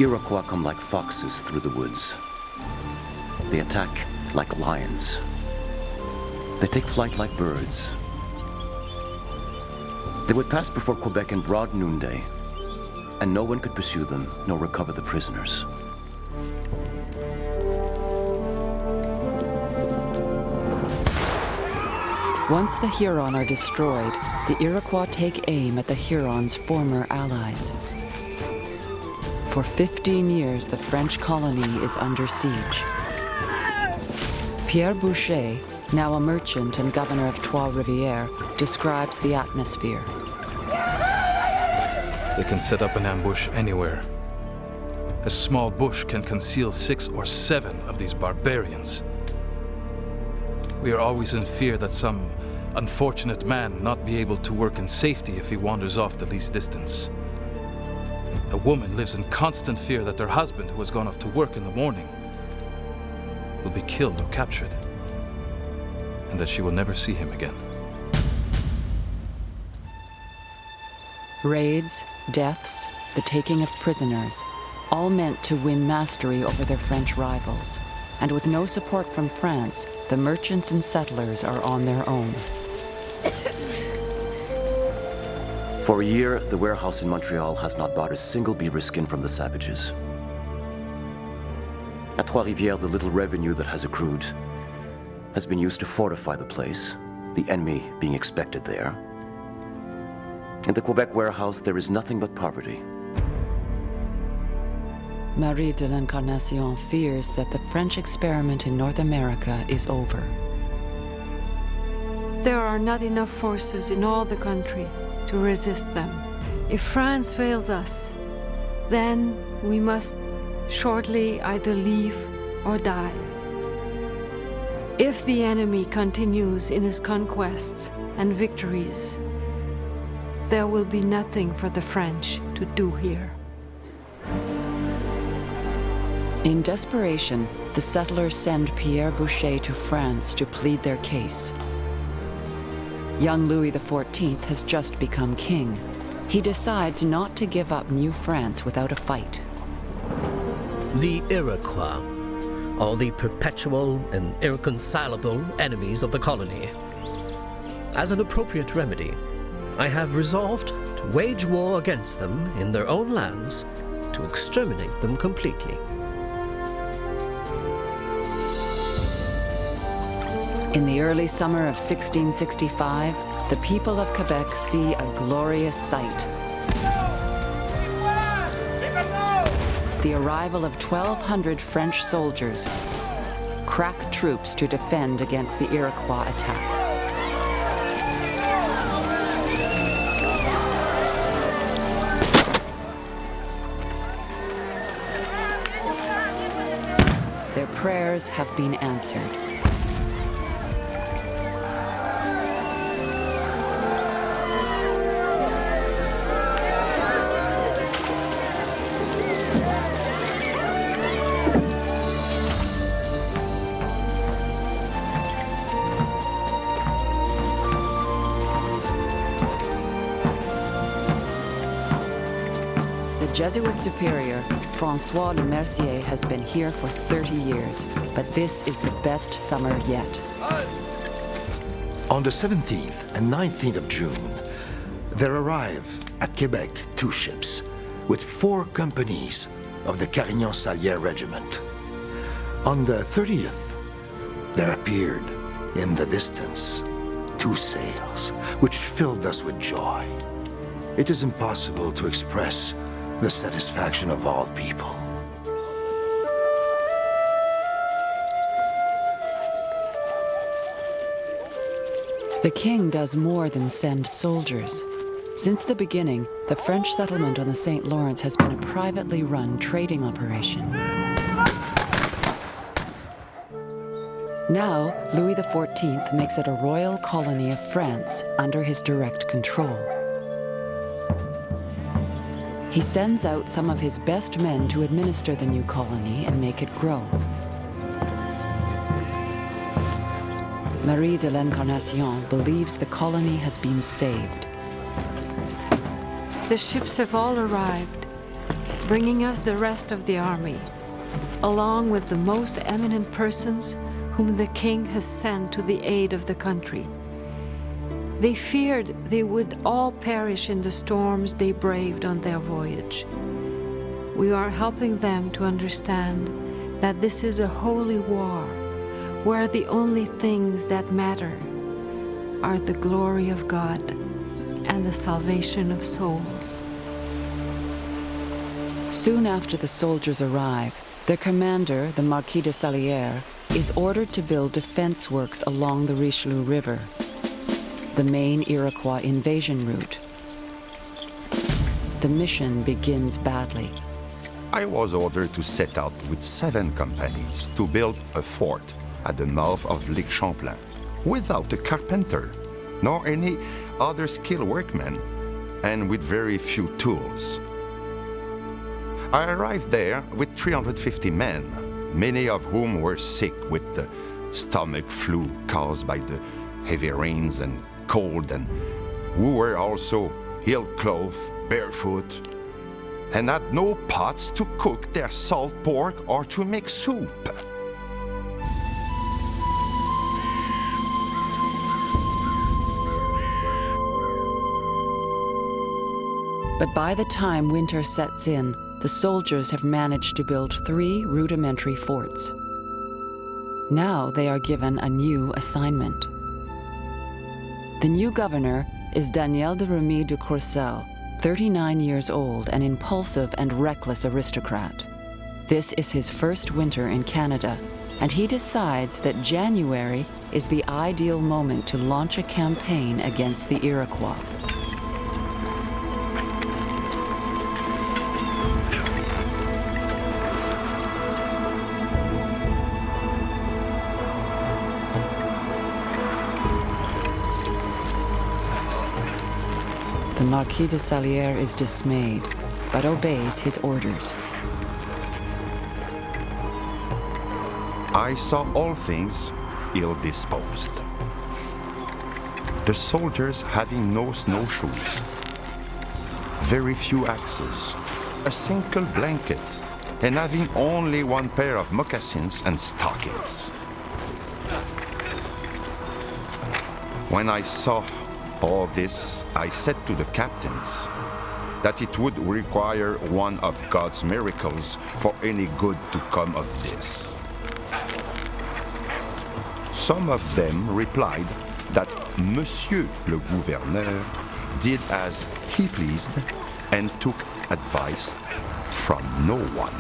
Iroquois come like foxes through the woods. They attack like lions. They take flight like birds. They would pass before Quebec in broad noonday, and no one could pursue them nor recover the prisoners. Once the Huron are destroyed, the Iroquois take aim at the Hurons' former allies. For 15 years, the French colony is under siege. Pierre Boucher, now a merchant and governor of Trois-Rivières, describes the atmosphere. They can set up an ambush anywhere. A small bush can conceal 6 or 7 of these barbarians. We are always in fear that some unfortunate man not be able to work in safety if he wanders off the least distance. A woman lives in constant fear that their husband, who has gone off to work in the morning, will be killed or captured, and that she will never see him again. Raids, deaths, the taking of prisoners, all meant to win mastery over their French rivals. And with no support from France, the merchants and settlers are on their own. For a year, the warehouse in Montreal has not bought a single beaver skin from the savages. At Trois-Rivières, the little revenue that has accrued has been used to fortify the place, the enemy being expected there. In the Quebec warehouse, there is nothing but poverty. Marie de l'Incarnation fears that the French experiment in North America is over. There are not enough forces in all the country to resist them. If France fails us, then we must shortly either leave or die. If the enemy continues in his conquests and victories, there will be nothing for the French to do here. In desperation, the settlers send Pierre Boucher to France to plead their case. Young Louis XIV has just become king. He decides not to give up New France without a fight. The Iroquois are the perpetual and irreconcilable enemies of the colony. As an appropriate remedy, I have resolved to wage war against them in their own lands to exterminate them completely. In the early summer of 1665, the people of Quebec see a glorious sight. The arrival of 1,200 French soldiers, crack troops to defend against the Iroquois attacks. Their prayers have been answered. The Jesuit superior, François Le Mercier, has been here for 30 years, but this is the best summer yet. On the 17th and 19th of June, there arrive at Quebec 2 ships with 4 companies of the Carignan-Salière Regiment. On the 30th, there appeared in the distance 2 sails, which filled us with joy. It is impossible to express the satisfaction of all people. The king does more than send soldiers. Since the beginning, the French settlement on the St. Lawrence has been a privately run trading operation. Now, Louis XIV makes it a royal colony of France under his direct control. He sends out some of his best men to administer the new colony and make it grow. Marie de l'Incarnation believes the colony has been saved. The ships have all arrived. bringing us the rest of the army, along with the most eminent persons whom the king has sent to the aid of the country. They feared they would all perish in the storms they braved on their voyage. We are helping them to understand that this is a holy war, where the only things that matter are the glory of God and the salvation of souls. Soon after the soldiers arrive, their commander, the Marquis de Salière, is ordered to build defense works along the Richelieu River, the main Iroquois invasion route. The mission begins badly. I was ordered to set out with 7 companies to build a fort at the mouth of Lake Champlain, without a carpenter, nor any other skilled workmen, and with very few tools. I arrived there with 350 men, many of whom were sick with the stomach flu caused by the heavy rains and cold, and who were also ill-clothed, barefoot, and had no pots to cook their salt pork or to make soup. But by the time winter sets in, the soldiers have managed to build 3 rudimentary forts. Now they are given a new assignment. The new governor is Daniel de Remy de Courcelles, 39 years old, an impulsive and reckless aristocrat. This is his first winter in Canada, and he decides that January is the ideal moment to launch a campaign against the Iroquois. The Marquis de Salière is dismayed, but obeys his orders. I saw all things ill-disposed. The soldiers having no snowshoes, very few axes, a single blanket, and having only 1 pair of moccasins and stockings. When I saw all this, I said to the captains that it would require one of God's miracles for any good to come of this. Some of them replied that Monsieur le Gouverneur did as he pleased and took advice from no one.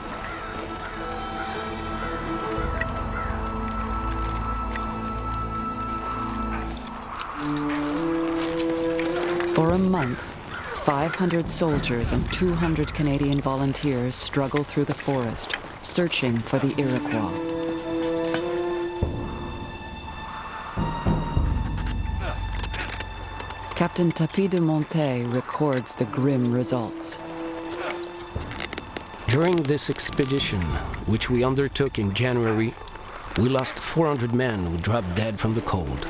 For a month, 500 soldiers and 200 Canadian volunteers struggle through the forest, searching for the Iroquois. Captain Tapis de Montet records the grim results. During this expedition, which we undertook in January, we lost 400 men who dropped dead from the cold.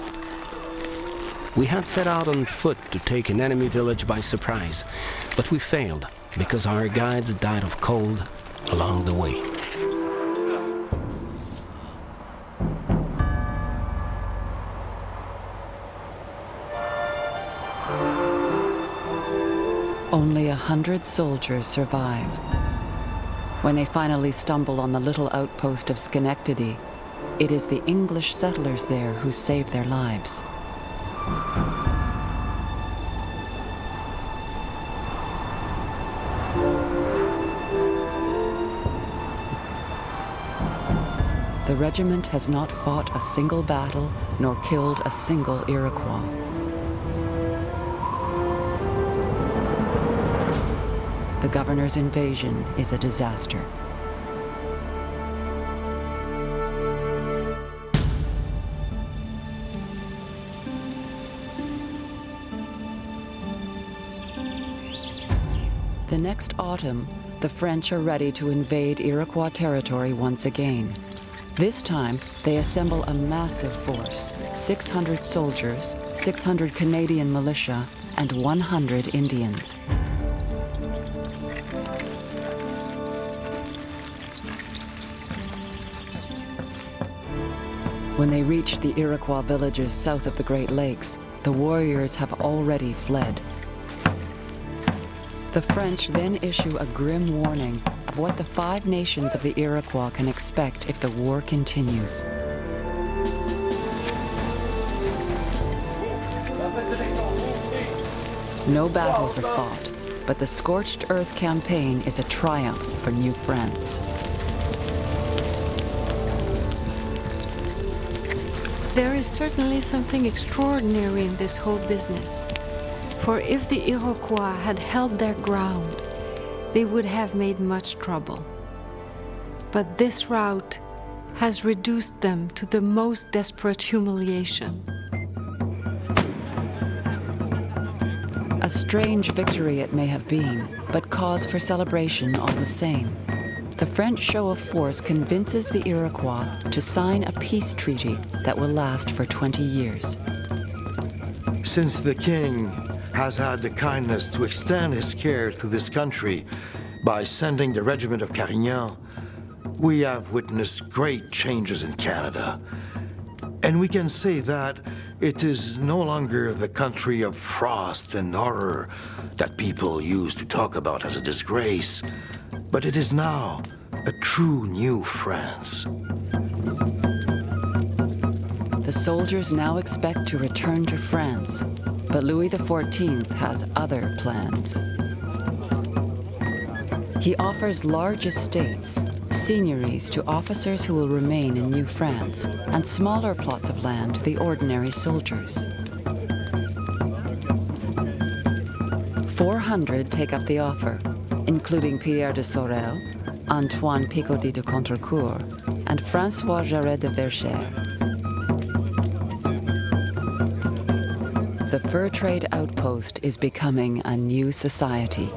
We had set out on foot to take an enemy village by surprise, but we failed because our guides died of cold along the way. Only 100 soldiers survive. When they finally stumble on the little outpost of Schenectady, it is the English settlers there who save their lives. The regiment has not fought a single battle nor killed a single Iroquois. The governor's invasion is a disaster. The next autumn, the French are ready to invade Iroquois territory once again. This time, they assemble a massive force, 600 soldiers, 600 Canadian militia, and 100 Indians. When they reach the Iroquois villages south of the Great Lakes, the warriors have already fled. The French then issue a grim warning of what the 5 nations of the Iroquois can expect if the war continues. No battles are fought, but the Scorched Earth campaign is a triumph for New France. There is certainly something extraordinary in this whole business. For if the Iroquois had held their ground, they would have made much trouble. But this rout has reduced them to the most desperate humiliation. A strange victory it may have been, but cause for celebration all the same. The French show of force convinces the Iroquois to sign a peace treaty that will last for 20 years. Since the king has had the kindness to extend his care to this country by sending the regiment of Carignan, we have witnessed great changes in Canada. And we can say that it is no longer the country of frost and horror that people used to talk about as a disgrace, but it is now a true new France. The soldiers now expect to return to France, but Louis XIV has other plans. He offers large estates, seigneuries to officers who will remain in New France, and smaller plots of land to the ordinary soldiers. 400 take up the offer, including Pierre de Sorel, Antoine Picaudy de Contrecourt, and François Jarret de Verchères. The fur trade outpost is becoming a new society.